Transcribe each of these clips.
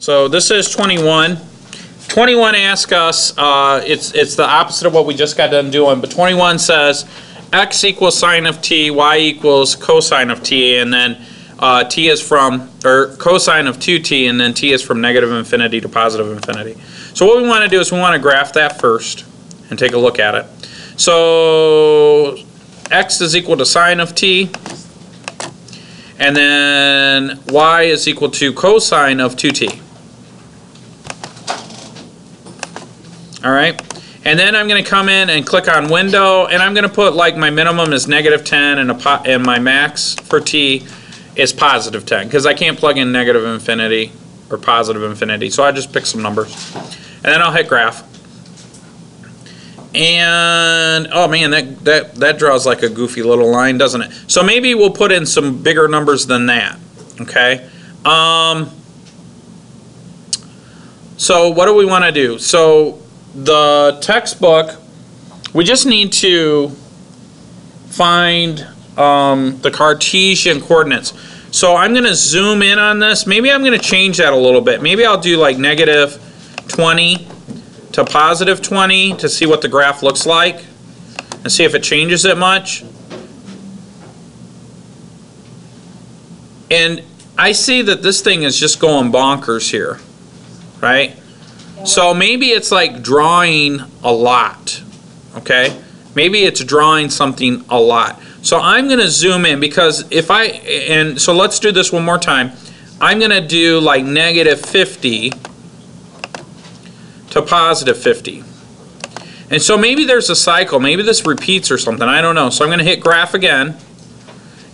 So this is 21. 21 asks us, it's the opposite of what we just got done doing, but 21 says x equals sine of t, y equals cosine of t, and then t is from, or cosine of 2t, and then t is from negative infinity to positive infinity. So what we want to do is we want to graph that first and take a look at it. So x is equal to sine of t, and then y is equal to cosine of 2t. Alright, and then I'm going to come in and click on window, and I'm going to put like my minimum is negative 10 and my max for t is positive 10, because I can't plug in negative infinity or positive infinity, so I just pick some numbers. And then I'll hit graph. And oh man, that draws like a goofy little line, doesn't it? So maybe we'll put in some bigger numbers than that. Okay. So what do we want to do? So the textbook, we just need to find the Cartesian coordinates. So I'm going to zoom in on this. Maybe I'm going to change that a little bit. Maybe I'll do like negative 20 to positive 20 to see what the graph looks like and see if it changes it much. And I see that this thing is just going bonkers here, right? So maybe it's like drawing a lot, okay? Maybe it's drawing something a lot. So I'm going to zoom in, because if so let's do this one more time. I'm going to do like negative 50 to positive 50. And so maybe there's a cycle. Maybe this repeats or something. I don't know. So I'm going to hit graph again.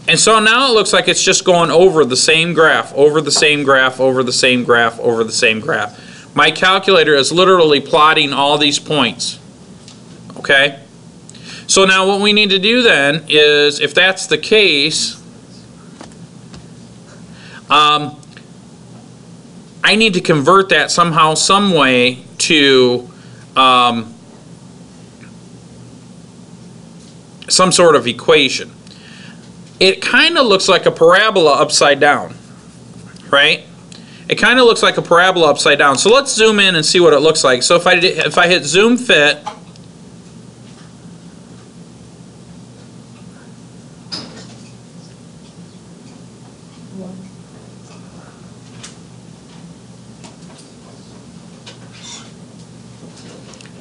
And so now it looks like it's just going over the same graph, over the same graph, over the same graph, over the same graph. My calculator is literally plotting all these points. Okay? So now what we need to do then is, if that's the case, I need to convert that somehow, some way to some sort of equation. It kind of looks like a parabola upside down, right? It kind of looks like a parabola upside down. So let's zoom in and see what it looks like. So if I hit zoom fit,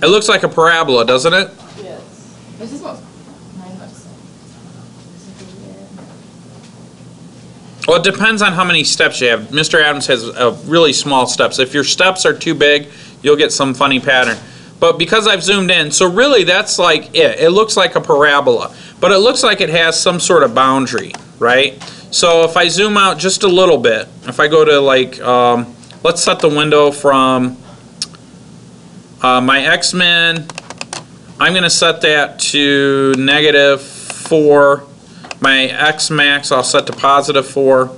it looks like a parabola, doesn't it? Yes. This is what mine looks like. Well, it depends on how many steps you have. Mr. Adams has really small steps. If your steps are too big, you'll get some funny pattern. But because I've zoomed in, so really that's like it. It looks like a parabola, but it looks like it has some sort of boundary, right? So if I zoom out just a little bit, if I go to like, let's set the window from my X-min, I'm going to set that to negative 4. My X-max I'll set to positive 4.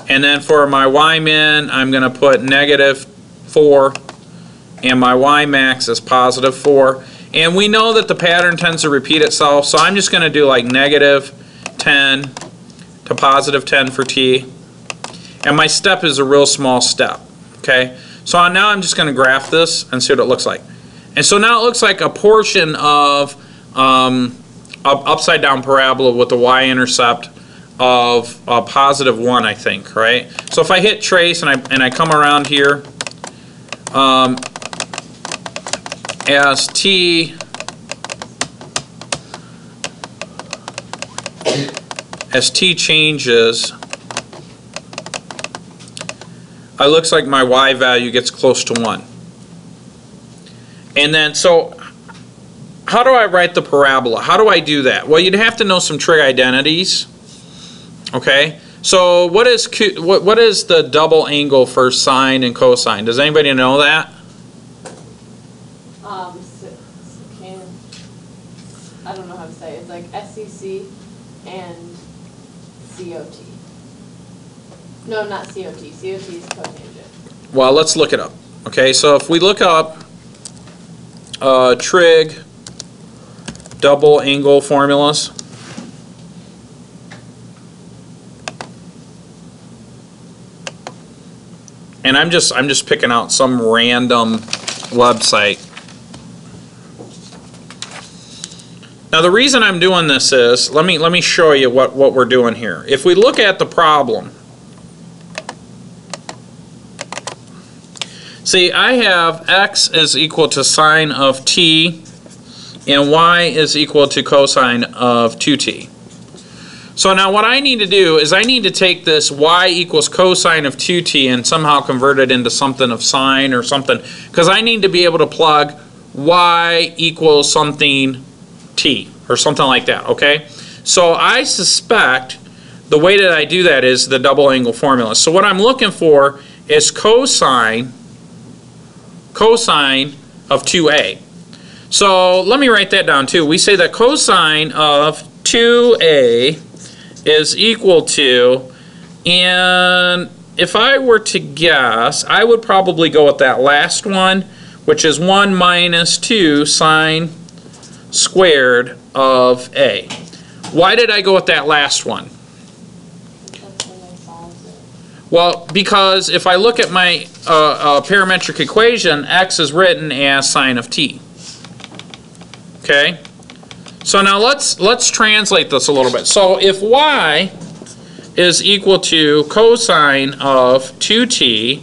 And then for my Y-min, I'm going to put negative 4. And my Y-max is positive 4. And we know that the pattern tends to repeat itself, so I'm just going to do like negative 10 to positive 10 for t. And my step is a real small step. Okay? So now I'm just going to graph this and see what it looks like. And so now it looks like a portion of upside down parabola with a y-intercept of positive 1, I think, right? So if I hit trace and I come around here, as t changes, it looks like my y value gets close to 1. And then, so how do I write the parabola? How do I do that? Well, you'd have to know some trig identities. Okay, so what is the double angle for sine and cosine? Does anybody know that? I don't know how to say it. It's like SCC and COT. No, not COT. COT is cotangent. Well, let's look it up. Okay, so if we look up trig double angle formulas, And I'm just picking out some random website. Now the reason I'm doing this is, let me show you what we're doing here. If we look at the problem, see, I have x is equal to sine of t and y is equal to cosine of 2t. So now what I need to do is I need to take this y equals cosine of 2t and somehow convert it into something of sine or something, because I need to be able to plug y equals something t or something like that, okay? So I suspect the way that I do that is the double angle formula. So what I'm looking for is cosine of 2a. So let me write that down too. We say that cosine of 2a is equal to, and if I were to guess, I would probably go with that last one, which is 1 minus 2 sine squared of a. Why did I go with that last one? That's when I solved it. Well, because if I look at my parametric equation, x is written as sine of t. Okay? So now let's translate this a little bit. So if y is equal to cosine of 2t,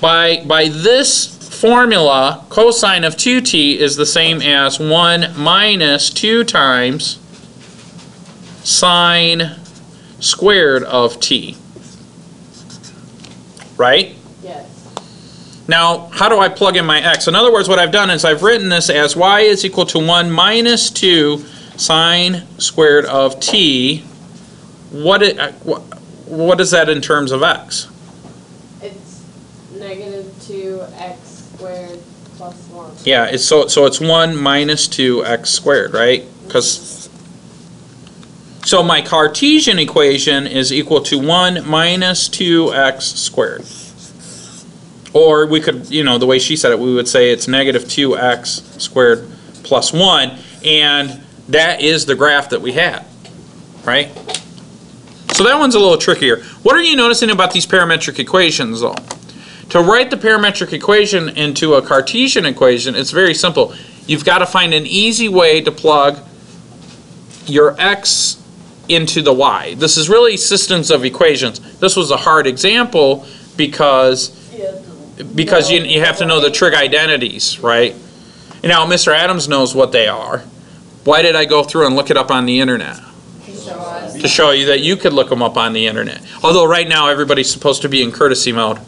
by this formula, cosine of 2t is the same as 1 minus 2 times sine squared of t. Right? Yes. Now, how do I plug in my x? In other words, what I've done is I've written this as y is equal to 1 minus 2 sine squared of t. What is that in terms of x? It's negative 2x squared plus 1. Yeah, it's so it's 1 minus 2x squared, right? So my Cartesian equation is equal to 1 minus 2x squared. Or we could, the way she said it, we would say it's negative 2x squared plus 1, and that is the graph that we had, right? So that one's a little trickier. What are you noticing about these parametric equations, though? To write the parametric equation into a Cartesian equation, it's very simple. You've got to find an easy way to plug your x into the y. This is really systems of equations. This was a hard example because you have to know the trig identities, right? And now Mr. Adams knows what they are. Why did I go through and look it up on the internet? To show you that you could look them up on the internet. Although right now everybody's supposed to be in courtesy mode.